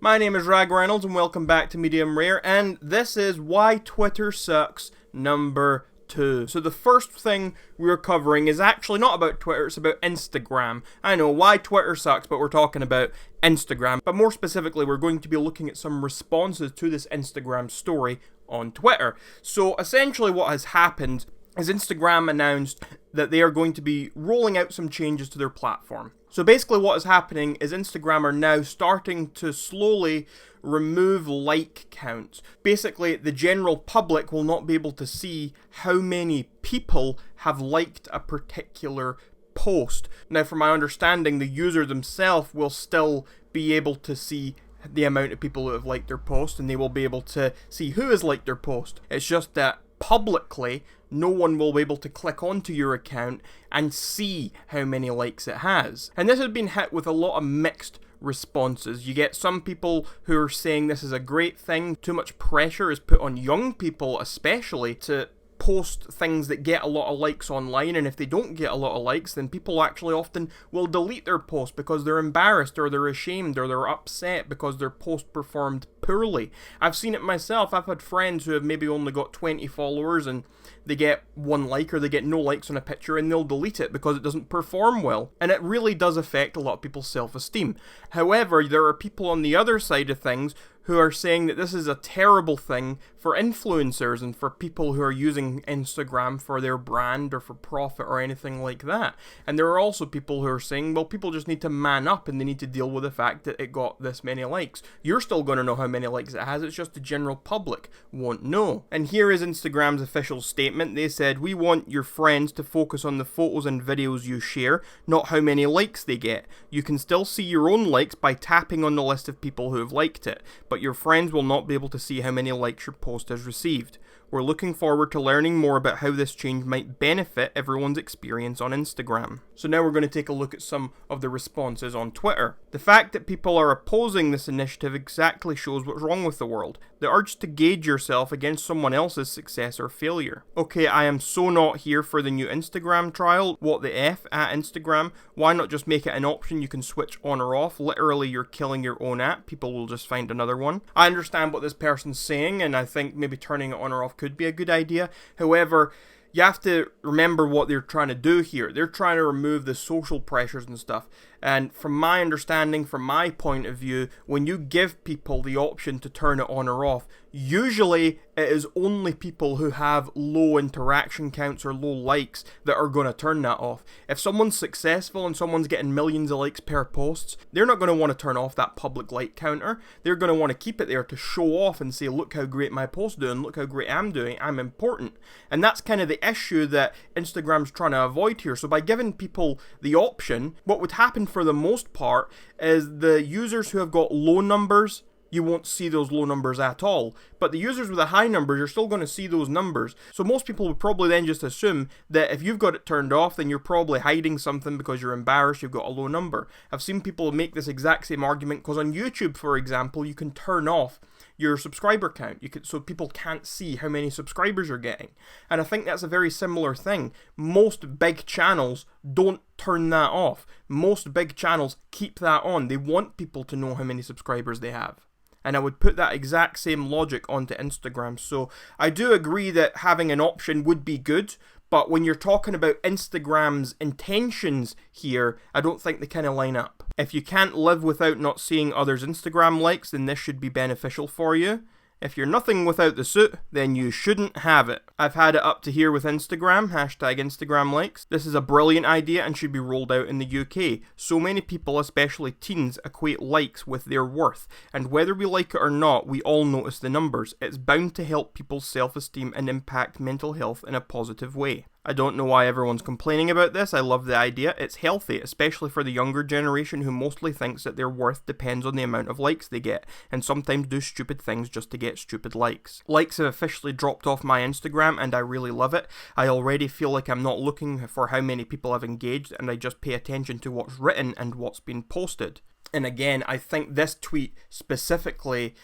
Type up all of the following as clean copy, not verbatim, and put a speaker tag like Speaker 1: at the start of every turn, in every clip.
Speaker 1: My name is Rag Reynolds and welcome back to Medium Rare, and this is Why Twitter Sucks number 2. So the first thing we're covering is actually not about Twitter, it's about Instagram. I know, why Twitter sucks, but we're talking about Instagram. But more specifically, we're going to be looking at some responses to this Instagram story on Twitter. So essentially what has happened is Instagram announced that they are going to be rolling out some changes to their platform. So basically what is happening is Instagram are now starting to slowly remove like counts. Basically, the general public will not be able to see how many people have liked a particular post. Now, from my understanding, the user themselves will still be able to see the amount of people who have liked their post, and they will be able to see who has liked their post. It's just that publicly, no one will be able to click onto your account and see how many likes it has. And this has been hit with a lot of mixed responses. You get some people who are saying this is a great thing. Too much pressure is put on young people especially to post things that get a lot of likes online, and if they don't get a lot of likes, then people actually often will delete their post because they're embarrassed or they're ashamed or they're upset because their post performed poorly. I've seen it myself. I've had friends who have maybe only got 20 followers and they get one like or they get no likes on a picture and they'll delete it because it doesn't perform well. And it really does affect a lot of people's self-esteem. However, there are people on the other side of things who are saying that this is a terrible thing for influencers and for people who are using Instagram for their brand or for profit or anything like that. And there are also people who are saying, well, people just need to man up and they need to deal with the fact that it got this many likes. You're still going to know how many likes it has, it's just the general public won't know. And here is Instagram's official statement. They said, "We want your friends to focus on the photos and videos you share, not how many likes they get. You can still see your own likes by tapping on the list of people who have liked it, but your friends will not be able to see how many likes your post has received. We're looking forward to learning more about how this change might benefit everyone's experience on Instagram." So now we're going to take a look at some of the responses on Twitter. The fact that people are opposing this initiative exactly shows what's wrong with the world. The urge to gauge yourself against someone else's success or failure. Okay, I am so not here for the new Instagram trial. What the F at Instagram? Why not just make it an option you can switch on or off? Literally, you're killing your own app. People will just find another one. I understand what this person's saying, and I think maybe turning it on or off could be a good idea. However, you have to remember what they're trying to do here. They're trying to remove the social pressures and stuff. And from my understanding, from my point of view, when you give people the option to turn it on or off, usually it is only people who have low interaction counts or low likes that are going to turn that off. If someone's successful and someone's getting millions of likes per post, they're not going to want to turn off that public like counter. They're going to want to keep it there to show off and say, look how great my post's doing, look how great I'm doing, I'm important. And that's kind of the issue that Instagram's trying to avoid here. So by giving people the option, what would happen for the most part is the users who have got low numbers, you won't see those low numbers at all. But the users with the high numbers, you're still going to see those numbers. So most people would probably then just assume that if you've got it turned off, then you're probably hiding something because you're embarrassed you've got a low number. I've seen people make this exact same argument because on YouTube, for example, you can turn off your subscriber count. So people can't see how many subscribers you're getting. And I think that's a very similar thing. Most big channels don't turn that off. Most big channels keep that on. They want people to know how many subscribers they have. And I would put that exact same logic onto Instagram. So I do agree that having an option would be good, but when you're talking about Instagram's intentions here, I don't think they kind of line up. If you can't live without not seeing others' Instagram likes, then this should be beneficial for you. If you're nothing without the suit, then you shouldn't have it. I've had it up to here with Instagram, hashtag Instagram likes. This is a brilliant idea and should be rolled out in the UK. So many people, especially teens, equate likes with their worth. And whether we like it or not, we all notice the numbers. It's bound to help people's self-esteem and impact mental health in a positive way. I don't know why everyone's complaining about this. I love the idea. It's healthy, especially for the younger generation who mostly thinks that their worth depends on the amount of likes they get, and sometimes do stupid things just to get stupid likes. Likes have officially dropped off my Instagram, and I really love it. I already feel like I'm not looking for how many people have engaged, and I just pay attention to what's written and what's been posted. And again, I think this tweet specifically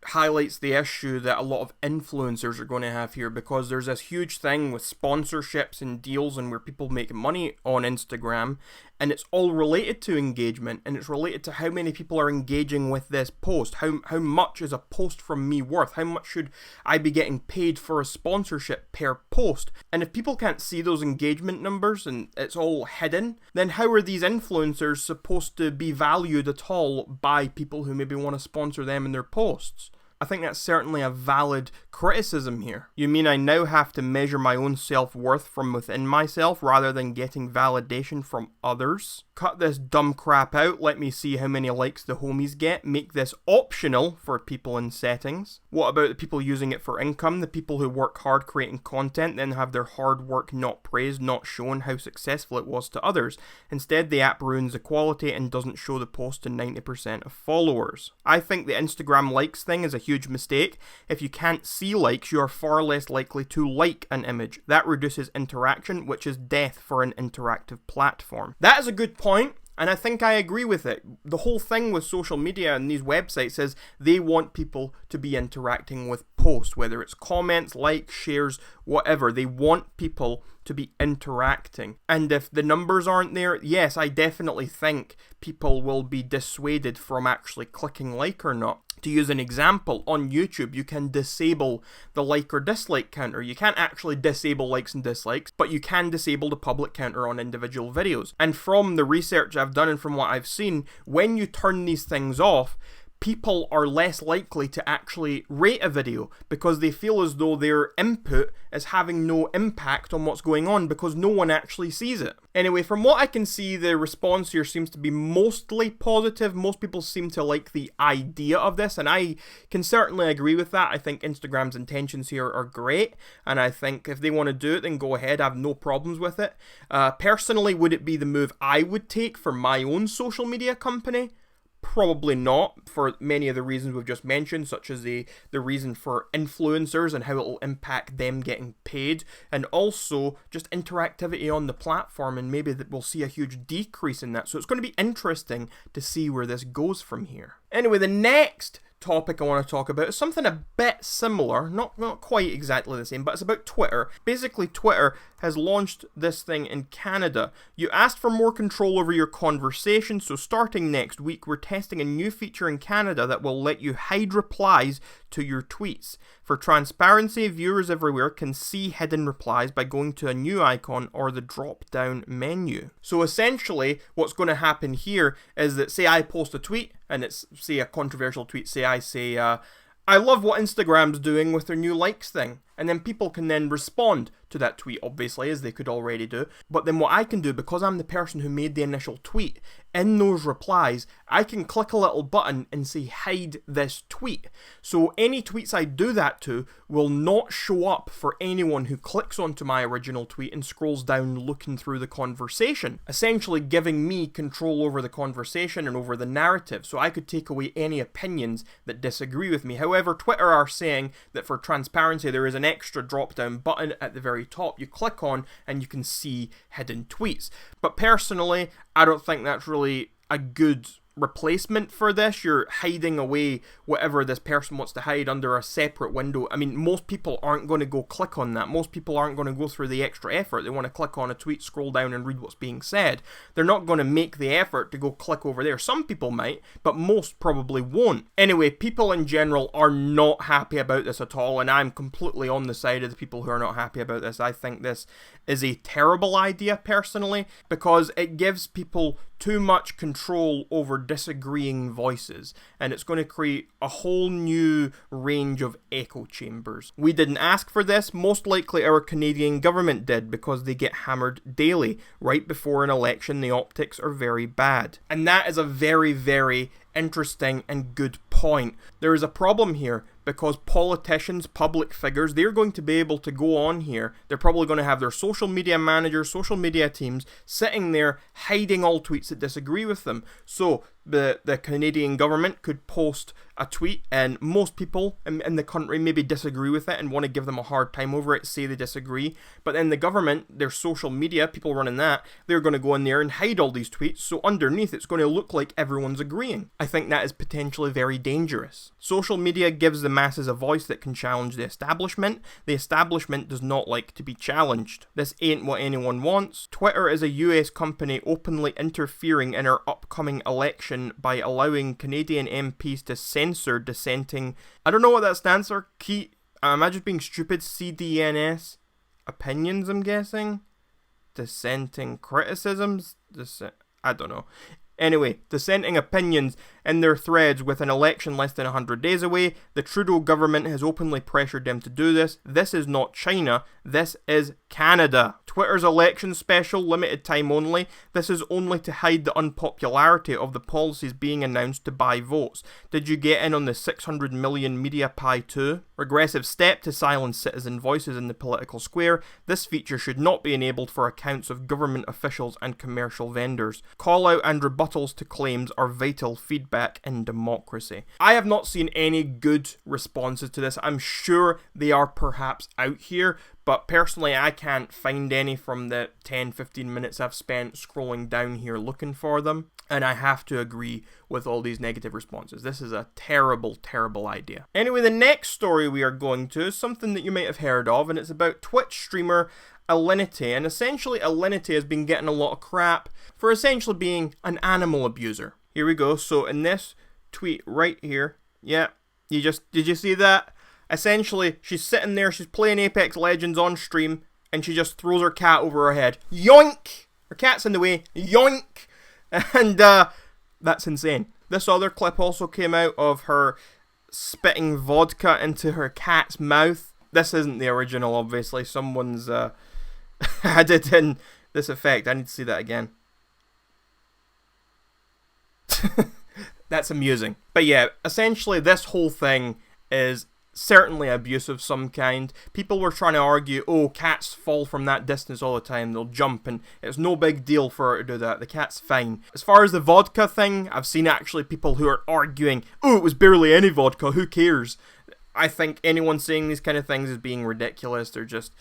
Speaker 1: highlights the issue that a lot of influencers are going to have here, because there's this huge thing with sponsorships and deals and where people make money on Instagram, and it's all related to engagement, and it's related to how many people are engaging with this post. How much is a post from me worth? How much should I be getting paid for a sponsorship per post? And if people can't see those engagement numbers and it's all hidden, then how are these influencers supposed to be valued at all by people who maybe want to sponsor them in their posts? I think that's certainly a valid criticism here. You mean I now have to measure my own self-worth from within myself rather than getting validation from others? Cut this dumb crap out, let me see how many likes the homies get, make this optional for people in settings. What about the people using it for income, the people who work hard creating content, then have their hard work not praised, not shown how successful it was to others? Instead, the app ruins the quality and doesn't show the post to 90% of followers. I think the Instagram likes thing is a huge mistake. If you can't see likes, you are far less likely to like an image. That reduces interaction, which is death for an interactive platform. That is a good point, and I think I agree with it. The whole thing with social media and these websites is they want people to be interacting with posts, whether it's comments, likes, shares, whatever. They want people to be interacting. And if the numbers aren't there, yes, I definitely think people will be dissuaded from actually clicking like or not. To use an example, on YouTube, you can disable the like or dislike counter. You can't actually disable likes and dislikes, but you can disable the public counter on individual videos. And from the research I've done and from what I've seen, when you turn these things off, people are less likely to actually rate a video because they feel as though their input is having no impact on what's going on because no one actually sees it. Anyway, from what I can see, the response here seems to be mostly positive. Most people seem to like the idea of this, and I can certainly agree with that. I think Instagram's intentions here are great, and I think if they want to do it, then go ahead. I have no problems with it. Personally, would it be the move I would take for my own social media company? Probably not, for many of the reasons we've just mentioned, such as the reason for influencers and how it will impact them getting paid, and also just interactivity on the platform, and maybe that we'll see a huge decrease in that. So it's going to be interesting to see where this goes from here. Anyway, the next topic I want to talk about is something a bit similar, not quite exactly the same, but it's about Twitter. Basically, Twitter has launched this thing in Canada. You asked for more control over your conversation, so starting next week, we're testing a new feature in Canada that will let you hide replies to your tweets. For transparency, viewers everywhere can see hidden replies by going to a new icon or the drop-down menu. So essentially, what's going to happen here is that, say I post a tweet, and it's, say, a controversial tweet, say I say, I love what Instagram's doing with their new likes thing. And then people can then respond to that tweet, obviously, as they could already do. But then what I can do, because I'm the person who made the initial tweet, in those replies, I can click a little button and say, hide this tweet. So any tweets I do that to will not show up for anyone who clicks onto my original tweet and scrolls down looking through the conversation, essentially giving me control over the conversation and over the narrative. So I could take away any opinions that disagree with me. However, Twitter are saying that for transparency, there is an extra drop-down button at the very top you click on and you can see hidden tweets. But personally, I don't think that's really a good replacement for this. You're hiding away whatever this person wants to hide under a separate window. I mean, most people aren't going to go click on that. Most people aren't going to go through the extra effort. They want to click on a tweet, scroll down and read what's being said. They're not going to make the effort to go click over there. Some people might, but most probably won't. Anyway, people in general are not happy about this at all, and I'm completely on the side of the people who are not happy about this. I think this is a terrible idea personally, because it gives people too much control over disagreeing voices, and it's going to create a whole new range of echo chambers. We didn't ask for this. Most likely our Canadian government did, because they get hammered daily. Right before an election, the optics are very bad. And that is a very, very interesting and good point. There is a problem here because politicians, public figures, they're going to be able to go on here. They're probably going to have their social media managers, social media teams sitting there hiding all tweets that disagree with them. So the Canadian government could post a tweet and most people in the country maybe disagree with it and want to give them a hard time over it, say they disagree. But then the government, their social media, people running that, they're going to go in there and hide all these tweets. So underneath it's going to look like everyone's agreeing. I think that is potentially very dangerous. Social media gives the masses a voice that can challenge the establishment. The establishment does not like to be challenged. This ain't what anyone wants. Twitter is a US company openly interfering in our upcoming election by allowing Canadian MPs to censor dissenting... I don't know what that stands for. Am I just being stupid? CDNS? Opinions, I'm guessing? Dissenting criticisms? I don't know. Anyway, dissenting opinions in their threads with an election less than 100 days away. The Trudeau government has openly pressured them to do this. This is not China. This is Canada. Twitter's election special, limited time only. This is only to hide the unpopularity of the policies being announced to buy votes. Did you get in on the 600 million media pie too? Regressive step to silence citizen voices in the political square. This feature should not be enabled for accounts of government officials and commercial vendors. Call out and rebuttals to claims are vital feedback in democracy. I have not seen any good responses to this. I'm sure they are perhaps out here, but personally I can't find any from the 10-15 minutes I've spent scrolling down here looking for them. And I have to agree with all these negative responses. This is a terrible, terrible idea. Anyway, the next story we are going to is something that you might have heard of, and it's about Twitch streamer Alinity. And essentially, Alinity has been getting a lot of crap for essentially being an animal abuser. Here we go. So in this tweet right here, yeah, did you see that? Essentially, she's sitting there, she's playing Apex Legends on stream, and she just throws her cat over her head. Yoink! Her cat's in the way. Yoink! And that's insane. This other clip also came out of her spitting vodka into her cat's mouth. This isn't the original, obviously. Someone's added in this effect. I need to see that again. That's amusing. But yeah, essentially this whole thing is certainly abuse of some kind. People were trying to argue, oh, cats fall from that distance all the time, they'll jump, and it's no big deal for her to do that, the cat's fine. As far as the vodka thing, I've seen actually people who are arguing, oh, it was barely any vodka, who cares? I think anyone saying these kind of things is being ridiculous, they're just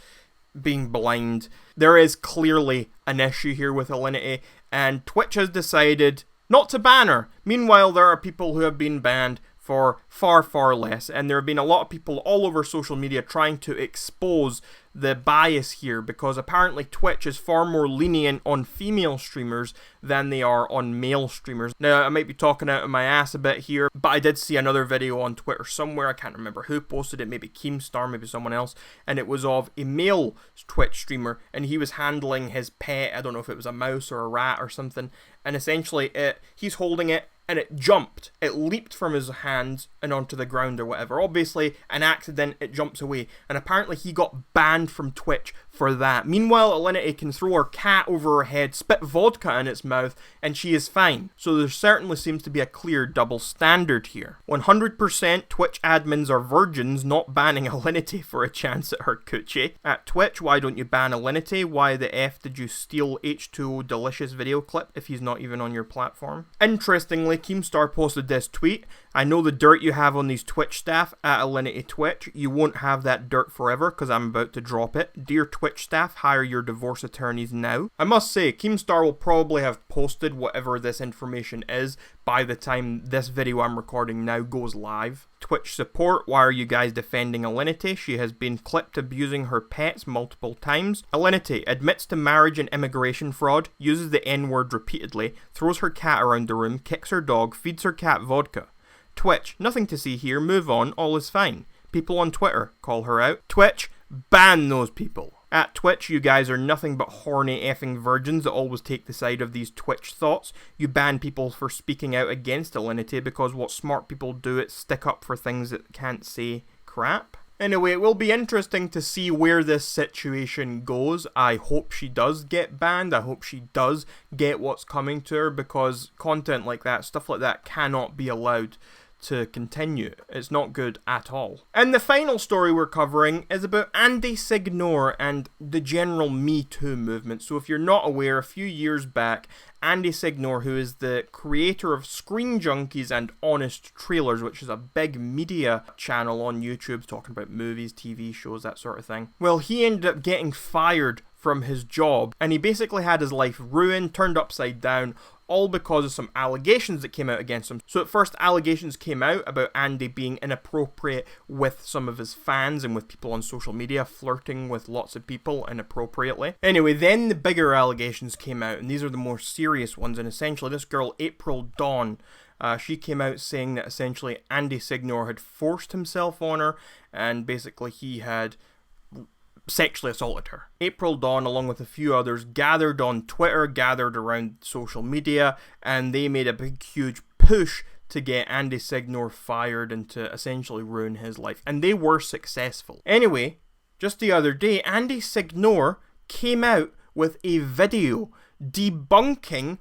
Speaker 1: being blind. There is clearly an issue here with Alinity, and Twitch has decided not to ban her. Meanwhile, there are people who have been banned for far, far less, and there have been a lot of people all over social media trying to expose the bias here, because apparently Twitch is far more lenient on female streamers than they are on male streamers. Now, I might be talking out of my ass a bit here, but I did see another video on Twitter somewhere, I can't remember who posted it, maybe Keemstar, maybe someone else, and it was of a male Twitch streamer, and he was handling his pet, I don't know if it was a mouse or a rat or something, and essentially he's holding it, and it jumped. It leaped from his hands and onto the ground or whatever. Obviously, an accident, it jumps away. And apparently he got banned from Twitch for that. Meanwhile, Alinity can throw her cat over her head, spit vodka in its mouth, and she is fine. So there certainly seems to be a clear double standard here. 100% Twitch admins are virgins, not banning Alinity for a chance at her coochie. At Twitch, why don't you ban Alinity? Why the F did you steal H2O Delicious video clip if he's not even on your platform? Interestingly, Keemstar posted this tweet. I know the dirt you have on these Twitch staff at Alinity Twitch. You won't have that dirt forever because I'm about to drop it. Dear Twitch staff, hire your divorce attorneys now. I must say, Keemstar will probably have posted whatever this information is by the time this video I'm recording now goes live. Twitch support, why are you guys defending Alinity? She has been clipped abusing her pets multiple times. Alinity admits to marriage and immigration fraud, uses the N-word repeatedly, throws her cat around the room, kicks her dog, feeds her cat vodka. Twitch, nothing to see here, move on, all is fine. People on Twitter, call her out. Twitch, ban those people. At Twitch, you guys are nothing but horny effing virgins that always take the side of these Twitch thoughts. You ban people for speaking out against Alinity because what smart people do is stick up for things that can't say crap. Anyway, it will be interesting to see where this situation goes. I hope she does get banned. I hope she does get what's coming to her, because content like that, stuff like that, cannot be allowed to continue. It's not good at all. And the final story we're covering is about Signore and the general MeToo movement. So if you're not aware, a few years back, Signore, who is the creator of Screen Junkies and Honest Trailers, which is a big media channel on YouTube talking about movies, TV shows, that sort of thing. Well, he ended up getting fired from his job, and he basically had his life ruined, turned upside down, all because of some allegations that came out against him. So at first, allegations came out about Andy being inappropriate with some of his fans and with people on social media, flirting with lots of people inappropriately. Anyway, then the bigger allegations came out, and these are the more serious ones, and essentially this girl, April Dawn, she came out saying that essentially Andy Signore had forced himself on her, and basically he had sexually assaulted her. April Dawn, along with a few others, gathered on Twitter, gathered around social media, and they made a big, huge push to get Andy Signore fired and to essentially ruin his life. And they were successful. Anyway, just the other day, Andy Signore came out with a video debunking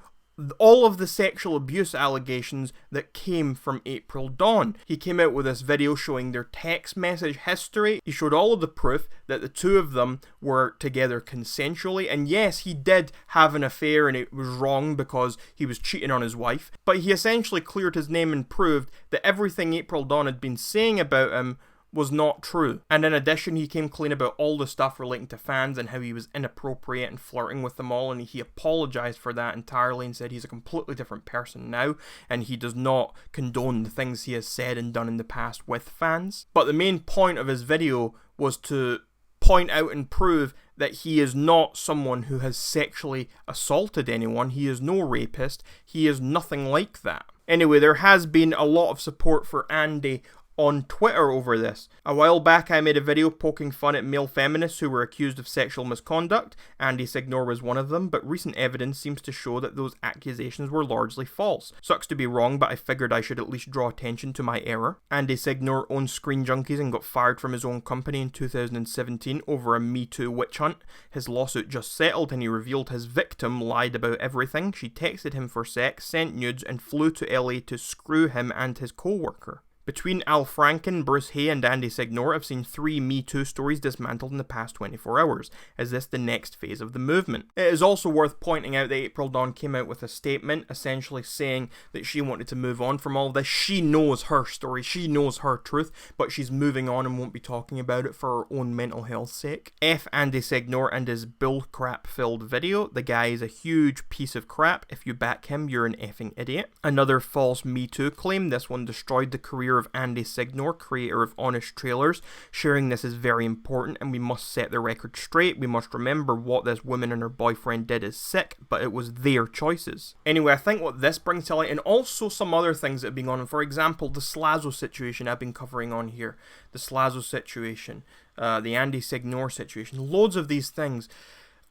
Speaker 1: all of the sexual abuse allegations that came from April Dawn. He came out with this video showing their text message history. He showed all of the proof that the two of them were together consensually. And yes, he did have an affair and it was wrong because he was cheating on his wife. But he essentially cleared his name and proved that everything April Dawn had been saying about him was not true. And in addition, he came clean about all the stuff relating to fans and how he was inappropriate and flirting with them all, and he apologized for that entirely and said he's a completely different person now and he does not condone the things he has said and done in the past with fans. But the main point of his video was to point out and prove that he is not someone who has sexually assaulted anyone. He is no rapist. He is nothing like that. Anyway, there has been a lot of support for Andy on Twitter over this. A while back I made a video poking fun at male feminists who were accused of sexual misconduct. Andy Signore was one of them, but recent evidence seems to show that those accusations were largely false. Sucks to be wrong, but I figured I should at least draw attention to my error. Andy Signore owns Screen Junkies and got fired from his own company in 2017 over a MeToo witch hunt. His lawsuit just settled and he revealed his victim lied about everything. She texted him for sex, sent nudes, and flew to LA to screw him and his co-worker. Between Al Franken, Bruce Hay, and Andy Signore, I've seen 3 MeToo stories dismantled in the past 24 hours. Is this the next phase of the movement? It is also worth pointing out that April Dawn came out with a statement essentially saying that she wanted to move on from all this. She knows her story, she knows her truth, but she's moving on and won't be talking about it for her own mental health's sake. F Andy Signore and his bullcrap filled video. The guy is a huge piece of crap. If you back him, you're an effing idiot. Another false MeToo claim. This one destroyed the career of Andy Signore, creator of Honest Trailers. Sharing this is very important and we must set the record straight. We must remember what this woman and her boyfriend did is sick, but it was their choices. Anyway, I think what this brings to light, and also some other things that have been on, for example, the Slazo situation I've been covering on here, the Slazo situation, the Andy Signore situation, loads of these things,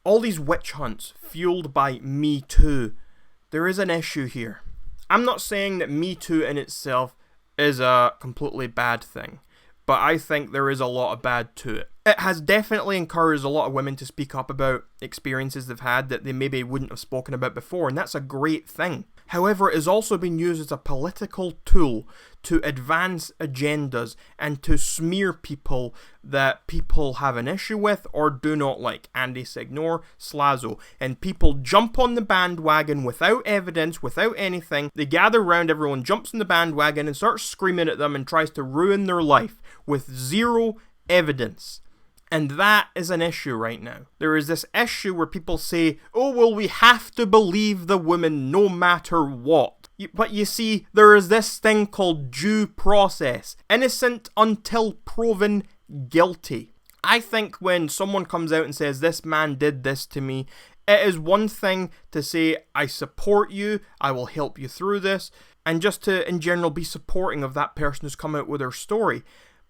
Speaker 1: all these witch hunts fueled by Me Too. There is an issue here. I'm not saying that Me Too in itself is a completely bad thing, but I think there is a lot of bad to it. It has definitely encouraged a lot of women to speak up about experiences they've had that they maybe wouldn't have spoken about before, and that's a great thing. However, it has also been used as a political tool to advance agendas and to smear people that people have an issue with or do not like. Andy Signore, Slazo. And people jump on the bandwagon without evidence, without anything. They gather around, everyone jumps on the bandwagon and starts screaming at them and tries to ruin their life with zero evidence. And that is an issue right now. There is this issue where people say, oh, well, we have to believe the woman no matter what. But you see, there is this thing called due process. Innocent until proven guilty. I think when someone comes out and says, this man did this to me, it is one thing to say, I support you, I will help you through this, and just to, in general, be supporting of that person who's come out with their story.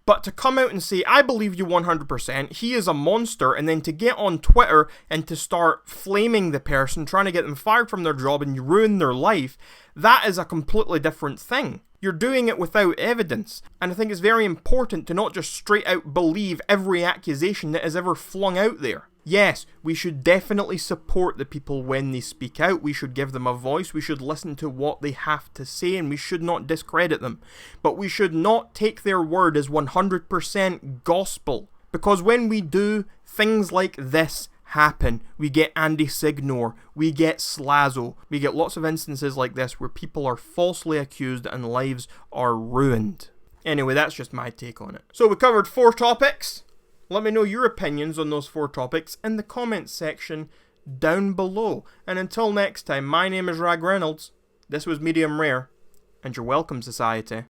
Speaker 1: But to come out and say, I believe you 100%, he is a monster, and then to get on Twitter and to start flaming the person, trying to get them fired from their job and ruin their life, that is a completely different thing. You're doing it without evidence. And I think it's very important to not just straight out believe every accusation that is ever flung out there. Yes, we should definitely support the people when they speak out. We should give them a voice. We should listen to what they have to say, and we should not discredit them. But we should not take their word as 100% gospel. Because when we do, things like this happen. We get Andy Signore, we get Slazo, we get lots of instances like this where people are falsely accused and lives are ruined. Anyway, that's just my take on it. So we covered 4 topics. Let me know your opinions on those 4 topics in the comments section down below. And until next time, my name is Rag Reynolds, this was Medium Rare, and you're welcome, society.